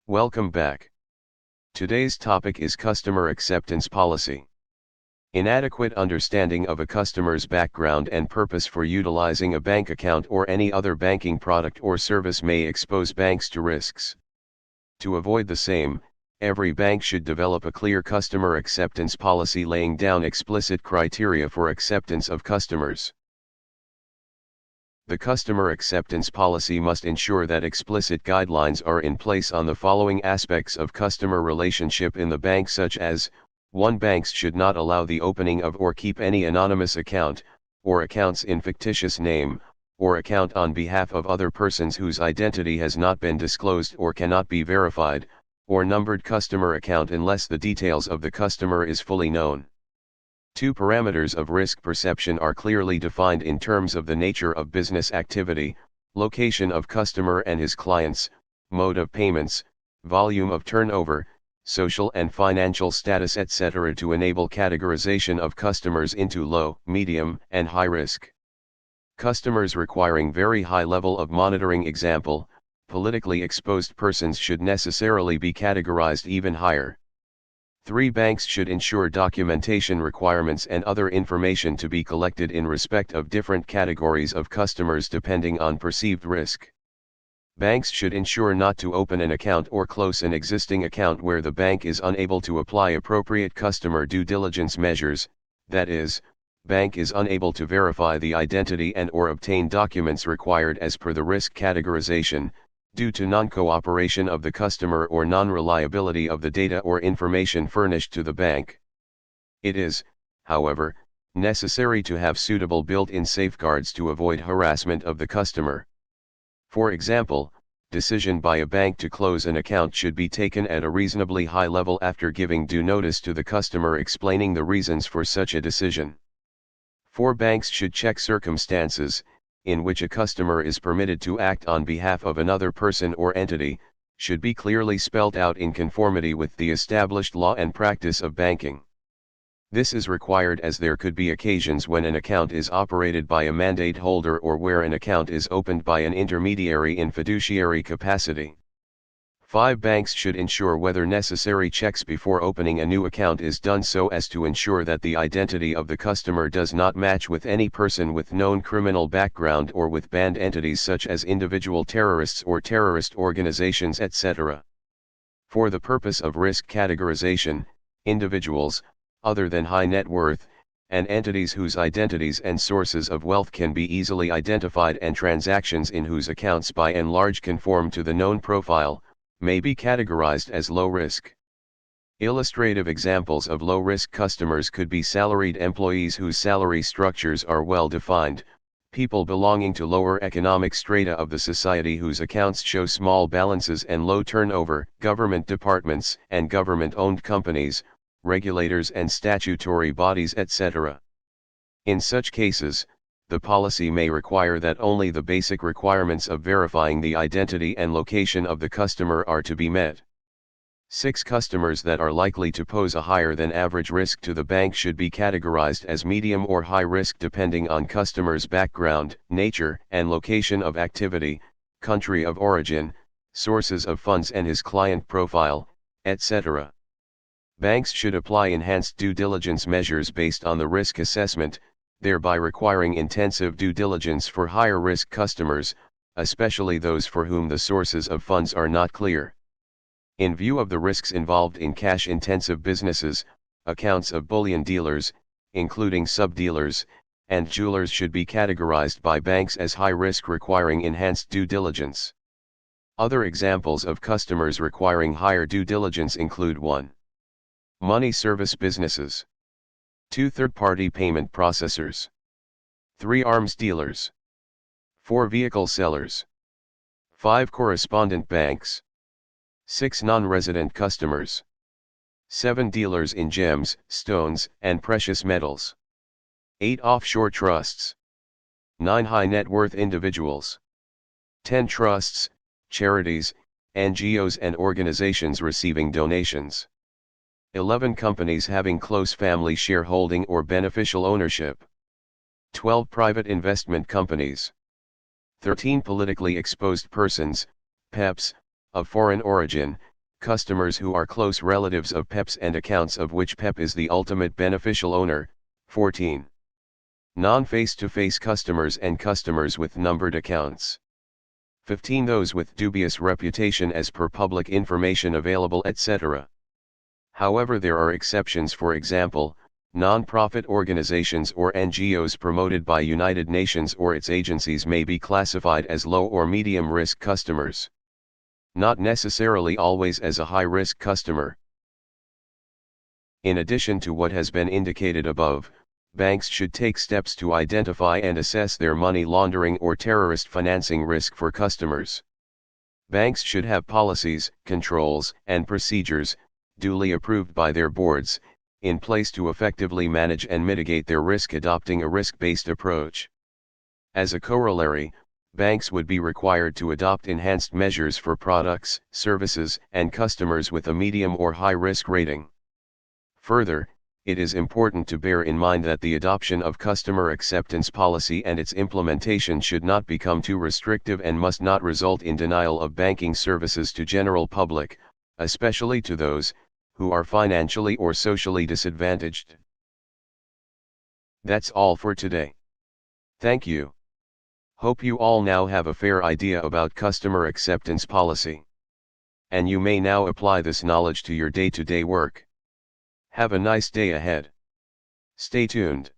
Welcome back. Today's topic is customer acceptance policy. Inadequate understanding of a customer's background and purpose for utilizing a bank account or any other banking product or service may expose banks to risks. To avoid the same, every bank should develop a clear customer acceptance policy laying down explicit criteria for acceptance of customers. The customer acceptance policy must ensure that explicit guidelines are in place on the following aspects of customer relationship in the bank, such as 1. Banks should not allow the opening of or keep any anonymous account, or accounts in fictitious name, or account on behalf of other persons whose identity has not been disclosed or cannot be verified, or numbered customer account unless the details of the customer is fully known. 2. Parameters of risk perception are clearly defined in terms of the nature of business activity, location of customer and his clients, mode of payments, volume of turnover, social and financial status, etc. to enable categorization of customers into low, medium, and high risk. Customers requiring very high level of monitoring, example, politically exposed persons, should necessarily be categorized even higher. 3. Banks should ensure documentation requirements and other information to be collected in respect of different categories of customers depending on perceived risk. Banks should ensure not to open an account or close an existing account where the bank is unable to apply appropriate customer due diligence measures, that is, bank is unable to verify the identity and or obtain documents required as per the risk categorization, due to non-cooperation of the customer or non-reliability of the data or information furnished to the bank. It is, however, necessary to have suitable built-in safeguards to avoid harassment of the customer. For example, decision by a bank to close an account should be taken at a reasonably high level after giving due notice to the customer explaining the reasons for such a decision. 4. Banks should check circumstances in which a customer is permitted to act on behalf of another person or entity, should be clearly spelled out in conformity with the established law and practice of banking. This is required as there could be occasions when an account is operated by a mandate holder or where an account is opened by an intermediary in fiduciary capacity. 5. Banks should ensure whether necessary checks before opening a new account is done so as to ensure that the identity of the customer does not match with any person with known criminal background or with banned entities such as individual terrorists or terrorist organizations, etc. For the purpose of risk categorization, individuals, other than high net worth, and entities whose identities and sources of wealth can be easily identified and transactions in whose accounts by and large conform to the known profile, may be categorized as low risk. Illustrative examples of low-risk customers could be salaried employees whose salary structures are well defined, people belonging to lower economic strata of the society whose accounts show small balances and low turnover, government departments and government-owned companies, regulators and statutory bodies, etc. In such cases, the policy may require that only the basic requirements of verifying the identity and location of the customer are to be met. 6. Customers that are likely to pose a higher than average risk to the bank should be categorized as medium or high risk depending on customer's background, nature and location of activity, country of origin, sources of funds and his client profile, etc. Banks should apply enhanced due diligence measures based on the risk assessment, thereby requiring intensive due diligence for higher risk customers, especially those for whom the sources of funds are not clear. In view of the risks involved in cash-intensive businesses, accounts of bullion dealers, including sub-dealers, and jewelers should be categorized by banks as high risk requiring enhanced due diligence. Other examples of customers requiring higher due diligence include 1. Money service businesses. 2. Third-party payment processors. 3. Arms dealers. 4. Vehicle sellers. 5. Correspondent banks. 6. Non-resident customers. 7. Dealers in gems, stones, and precious metals. 8. Offshore trusts. 9. High net worth individuals. 10. Trusts, charities, NGOs and organizations receiving donations. 11. Companies having close family shareholding or beneficial ownership. 12. Private investment companies. 13. Politically exposed persons, PEPs, of foreign origin, customers who are close relatives of PEPs and accounts of which PEP is the ultimate beneficial owner, 14. Non-face-to-face customers and customers with numbered accounts. 15. Those with dubious reputation as per public information available, etc. However, there are exceptions. For example, non-profit organizations or NGOs promoted by United Nations or its agencies may be classified as low or medium risk customers. Not necessarily always as a high-risk customer. In addition to what has been indicated above, banks should take steps to identify and assess their money laundering or terrorist financing risk for customers. Banks should have policies, controls, and procedures, duly approved by their boards, in place to effectively manage and mitigate their risk, adopting a risk-based approach. As a corollary, banks would be required to adopt enhanced measures for products, services, and customers with a medium or high risk rating. Further, it is important to bear in mind that the adoption of customer acceptance policy and its implementation should not become too restrictive and must not result in denial of banking services to general public, especially to those who are financially or socially disadvantaged. That's all for today. Thank you. Hope you all now have a fair idea about customer acceptance policy. And you may now apply this knowledge to your day-to-day work. Have a nice day ahead. Stay tuned.